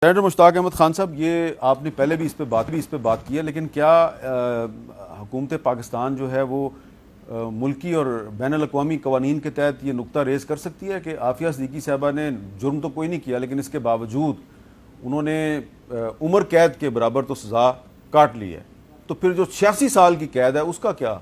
Senator مشتاق احمد خان صاحب، یہ آپ نے پہلے بھی اس پہ بات کی ہے، لیکن کیا حکومت پاکستان جو ہے وہ ملکی اور بین الاقوامی قوانین کے تحت یہ نقطہ ریز کر سکتی ہے کہ عافیہ صدیقی صاحبہ نے جرم تو کوئی نہیں کیا، لیکن اس کے باوجود انہوں نے عمر قید کے برابر تو سزا کاٹ لی ہے، تو پھر جو 86 سال کی قید ہے اس کا کیا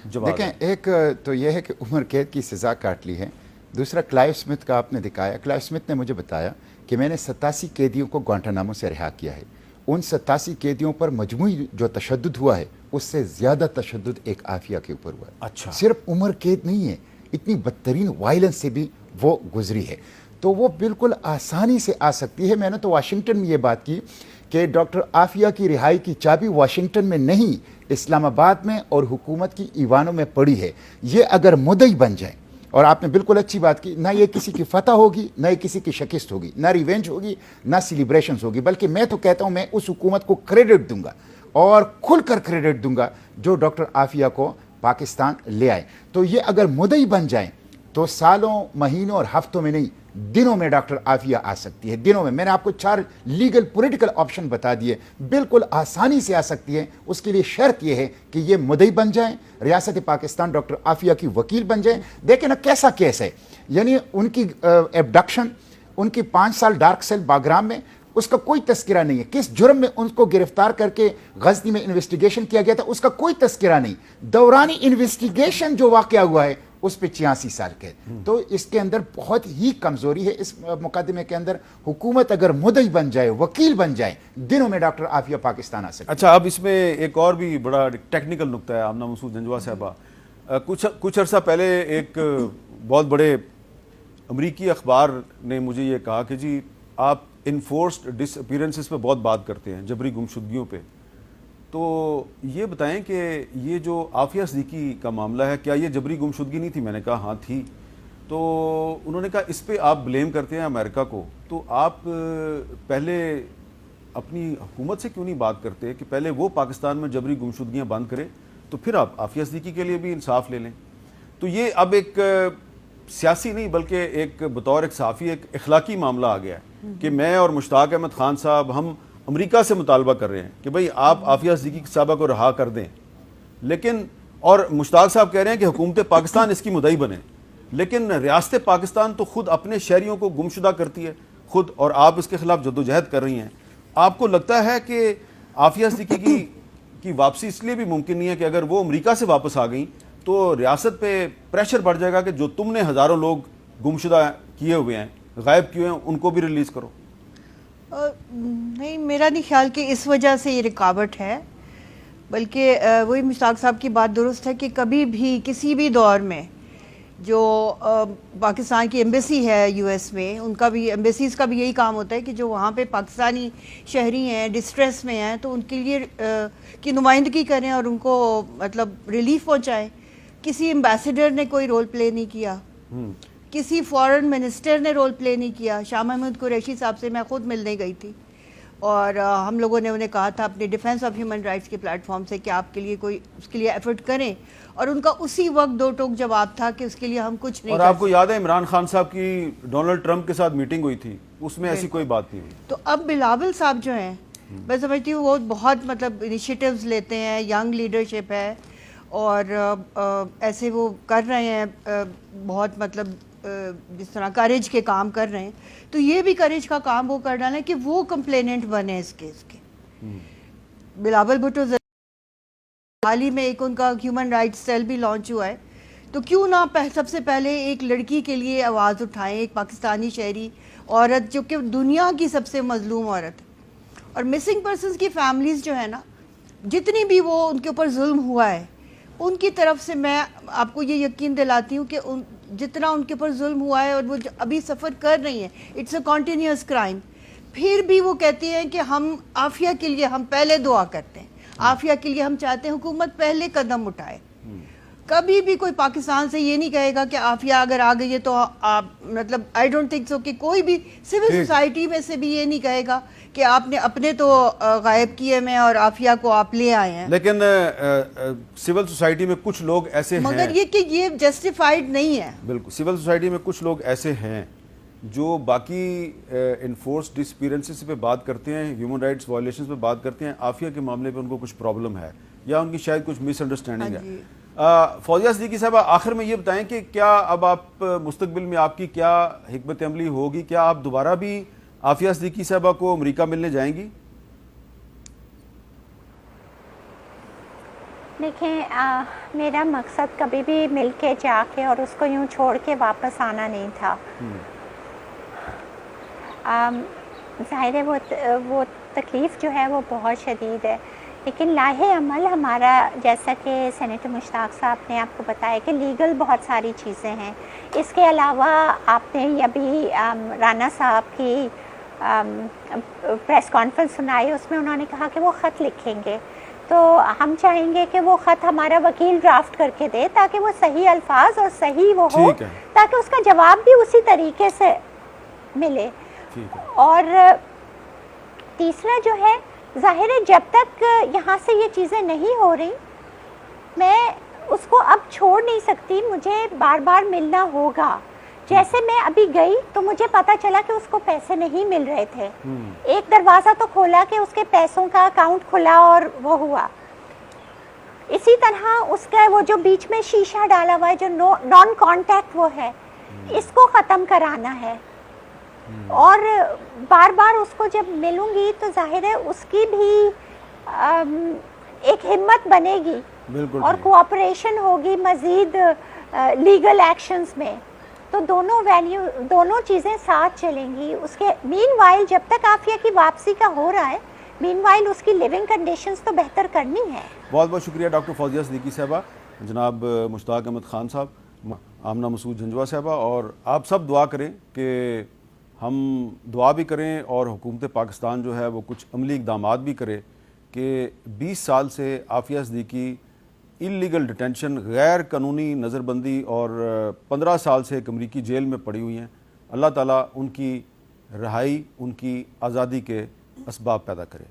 جواب ہے؟ دیکھیں، ایک تو یہ ہے کہ عمر قید کی سزا کاٹ لی ہے، دوسرا کلائیو اسمتھ کا آپ نے دکھایا. کلائیو اسمتھ نے مجھے بتایا کہ میں نے 87 قیدیوں کو گوانٹانامو سے رہا کیا ہے. ان 87 قیدیوں پر مجموعی جو تشدد ہوا ہے اس سے زیادہ تشدد ایک عافیہ کے اوپر ہوا ہے. اچھا، صرف عمر قید نہیں ہے، اتنی بدترین وائلنس سے بھی وہ گزری ہے، تو وہ بالکل آسانی سے آ سکتی ہے. میں نے تو واشنگٹن میں یہ بات کی کہ ڈاکٹر عافیہ کی رہائی کی چابی واشنگٹن میں نہیں، اسلام آباد میں اور حکومت کی ایوانوں میں پڑی ہے. یہ اگر مدعی بن جائیں، اور آپ نے بالکل اچھی بات کی، نہ یہ کسی کی فتح ہوگی، نہ یہ کسی کی شکست ہوگی، نہ ریونج ہوگی، نہ سیلیبریشنز ہوگی، بلکہ میں تو کہتا ہوں میں اس حکومت کو کریڈٹ دوں گا اور کھل کر کریڈٹ دوں گا جو ڈاکٹر عافیہ کو پاکستان لے آئے. تو یہ اگر مدعی بن جائیں تو سالوں، مہینوں اور ہفتوں میں نہیں، دنوں میں ڈاکٹر عافیہ آ سکتی ہے. دنوں میں میں نے آپ کو 4 لیگل پولیٹیکل آپشن بتا دیے، بالکل آسانی سے آ سکتی ہے. اس کے لیے شرط یہ ہے کہ یہ مدعی بن جائیں، ریاست پاکستان ڈاکٹر عافیہ کی وکیل بن جائیں. دیکھیں نا کیسا کیس ہے، یعنی ان کی ایبڈکشن، ان کی 5 سال ڈارک سیل باگرام میں، اس کا کوئی تذکرہ نہیں ہے. کس جرم میں ان کو گرفتار کر کے غزنی میں انویسٹیگیشن کیا گیا تھا اس کا کوئی تذکرہ نہیں. دوران انویسٹیگیشن جو واقعہ ہوا ہے اس پہ 86 سال کے. تو اس کے اندر بہت ہی کمزوری ہے اس مقدمے کے اندر. حکومت اگر مدعی بن جائے، وکیل بن جائے، دنوں میں ڈاکٹر عافیہ پاکستان آ سکتے. اچھا، اب اس میں ایک اور بھی بڑا ٹیکنیکل نقطہ ہے. آمنہ مسعود جنجوہ صاحبہ، کچھ عرصہ پہلے ایک بہت بڑے امریکی اخبار نے مجھے یہ کہا کہ جی آپ انفورسڈ ڈس اپیرنسز پہ بہت بات کرتے ہیں، جبری گمشدگیوں پہ، تو یہ بتائیں کہ یہ جو عافیہ صدیقی کا معاملہ ہے، کیا یہ جبری گمشدگی نہیں تھی؟ میں نے کہا ہاں تھی. تو انہوں نے کہا اس پہ آپ بلیم کرتے ہیں امریکہ کو، تو آپ پہلے اپنی حکومت سے کیوں نہیں بات کرتے کہ پہلے وہ پاکستان میں جبری گمشدگیاں بند کرے، تو پھر آپ عافیہ صدیقی کے لیے بھی انصاف لے لیں. تو یہ اب ایک سیاسی نہیں بلکہ ایک بطور ایک صحافی ایک اخلاقی معاملہ آ گیا ہے کہ میں اور مشتاق احمد خان صاحب ہم امریکہ سے مطالبہ کر رہے ہیں کہ بھئی آپ عافیہ صدیقی صاحبہ کو رہا کر دیں، لیکن اور مشتاق صاحب کہہ رہے ہیں کہ حکومت پاکستان اس کی مدعی بنے، لیکن ریاست پاکستان تو خود اپنے شہریوں کو گمشدہ کرتی ہے خود، اور آپ اس کے خلاف جدوجہد کر رہی ہیں. آپ کو لگتا ہے کہ عافیہ صدیقی کی واپسی اس لیے بھی ممکن نہیں ہے کہ اگر وہ امریکہ سے واپس آ گئیں تو ریاست پہ پریشر بڑھ جائے گا کہ جو تم نے ہزاروں لوگ گمشدہ کیے ہوئے ہیں، غائب کیے ہیں، ان کو بھی ریلیز کرو؟ نہیں، میرا نہیں خیال کہ اس وجہ سے یہ رکاوٹ ہے، بلکہ وہی مشتاق صاحب کی بات درست ہے کہ کبھی بھی کسی بھی دور میں جو پاکستان کی ایمبیسی ہے یو ایس میں، ان کا بھی ایمبیسیز کا بھی یہی کام ہوتا ہے کہ جو وہاں پہ پاکستانی شہری ہیں، ڈسٹریس میں ہیں، تو ان کے لیے کی نمائندگی کریں اور ان کو مطلب ریلیف پہنچائیں. کسی ایمبیسیڈر نے کوئی رول پلے نہیں کیا، کسی فورن منسٹر نے رول پلے نہیں کیا. شاہ محمود قریشی صاحب سے میں خود ملنے گئی تھی اور ہم لوگوں نے انہیں کہا تھا اپنے ڈیفینس آف ہیومن رائٹس کے پلیٹ فارم سے کہ آپ کے لیے کوئی اس کے لیے ایفرٹ کریں، اور ان کا اسی وقت 2 ٹوک جواب تھا کہ اس کے لیے ہم کچھ نہیں. اور آپ کو یاد ہے عمران خان صاحب کی ڈونلڈ ٹرمپ کے ساتھ میٹنگ ہوئی تھی، اس میں ایسی کوئی بات نہیں ہوئی. تو اب بلاول صاحب جو ہیں، میں سمجھتی ہوں وہ بہت مطلب انیشیٹیوز لیتے ہیں، ینگ لیڈرشپ ہے اور ایسے وہ کر رہے ہیں، بہت مطلب جس طرح کریج کے کام کر رہے ہیں. تو یہ بھی کریج کا کام وہ کر ڈالیں کہ وہ کمپلیننٹ بنے اس کیس کے. بلاول بھٹو حال ہی میں ایک ان کا ہیومن رائٹس سیل بھی لانچ ہوا ہے، تو کیوں نہ سب سے پہلے ایک لڑکی کے لیے آواز اٹھائیں، ایک پاکستانی شہری عورت جو کہ دنیا کی سب سے مظلوم عورت ہے. اور مسنگ پرسنز کی فیملیز جو ہے نا، جتنی بھی وہ ان کے اوپر ظلم ہوا ہے، ان کی طرف سے میں آپ کو یہ یقین دلاتی ہوں کہ جتنا ان کے اوپر ظلم ہوا ہے اور وہ ابھی سفر کر رہی ہیں، اٹس اے کنٹینیوس کرائم، پھر بھی وہ کہتی ہیں کہ ہم عافیہ کے لیے ہم پہلے دعا کرتے ہیں، عافیہ کے لیے ہم چاہتے ہیں حکومت پہلے قدم اٹھائے. کبھی بھی کوئی پاکستان سے یہ نہیں کہے گا کہ عافیہ اگر آ گئی ہے تو مطلب آئی ڈونٹ تھنک سو کہ کوئی بھی سول سوسائٹی میں سے بھی یہ نہیں کہے گا کہ آپ نے اپنے تو غائب کیے میں اور عافیہ کو آپ لے آئے ہیں. لیکن سول سوسائٹی میں کچھ لوگ ایسے ہیں، مگر یہ کہ یہ جسٹیفائیڈ نہیں ہے. بالکل، سول سوسائٹی میں کچھ لوگ ایسے ہیں جو باقی انفورس ڈسپیرنسز پہ بات کرتے ہیں, ہیومن رائٹس وائلیشنز پہ بات کرتے ہیں, عافیہ کے معاملے پہ ان کو کچھ پرابلم ہے یا ان کی شاید کچھ مس انڈرسٹینڈنگ ہے. فوزیہ صدیقی صاحبہ, آخر میں یہ بتائیں کہ کیا اب آپ مستقبل میں آپ کی کیا حکمت عملی ہوگی؟ کیا آپ دوبارہ بھی عافیہ صدیقی صاحبہ کو امریکہ ملنے جائیں گی؟ دیکھیں میرا مقصد کبھی بھی مل کے جا کے اور اس کو یوں چھوڑ کے واپس آنا نہیں تھا. ظاہر ہے وہ تکلیف جو ہے وہ بہت شدید ہے, لیکن لاہ عمل ہمارا, جیسا کہ سینیٹر مشتاق صاحب نے آپ کو بتایا کہ لیگل بہت ساری چیزیں ہیں. اس کے علاوہ آپ نے ابھی رانا صاحب کی پریس کانفرنس سنائی, اس میں انہوں نے کہا کہ وہ خط لکھیں گے, تو ہم چاہیں گے کہ وہ خط ہمارا وکیل ڈرافٹ کر کے دے تاکہ وہ صحیح الفاظ اور صحیح وہ ہو, تاکہ اس کا جواب بھی اسی طریقے سے ملے. اور تیسرا جو ہے, ظاہر ہے جب تک یہاں سے یہ چیزیں نہیں ہو رہی میں اس کو اب چھوڑ نہیں سکتی, مجھے بار بار ملنا ہوگا. جیسے میں ابھی گئی تو مجھے پتا چلا کہ اس کو پیسے نہیں مل رہے تھے, ایک دروازہ تو کھولا کہ اس کے پیسوں کا اکاؤنٹ کھلا اور وہ ہوا. اسی طرح اس کا وہ جو بیچ میں شیشہ ڈالا ہوا ہے جو نان کانٹیکٹ وہ ہے, اس کو ختم کرانا ہے. اور بار بار اس کو جب ملوں گی تو ظاہر ہے اس کی بھی ایک ہمت بنے گی اور کوآپریشن ہوگی مزید لیگل ایکشنز میں, تو دونوں چیزیں ساتھ چلیں گی. اس کے مین وائل جب تک عافیہ کی واپسی کا ہو رہا ہے, مین وائل اس کی لیونگ کنڈیشنز تو بہتر کرنی ہے. بہت بہت شکریہ ڈاکٹر فوزیہ صدیقی صاحبہ, جناب مشتاق احمد خان صاحب, آمنہ مسعود جنجوہ صاحبہ, اور آپ سب دعا کریں کہ ہم دعا بھی کریں اور حکومت پاکستان جو ہے وہ کچھ عملی اقدامات بھی کرے کہ 20 سال سے عافیہ صدیقی انلیگل ڈیٹینشن, غیر قانونی نظر بندی, اور 15 سال سے ایک امریکی جیل میں پڑی ہوئی ہیں. اللہ تعالیٰ ان کی رہائی, ان کی آزادی کے اسباب پیدا کرے.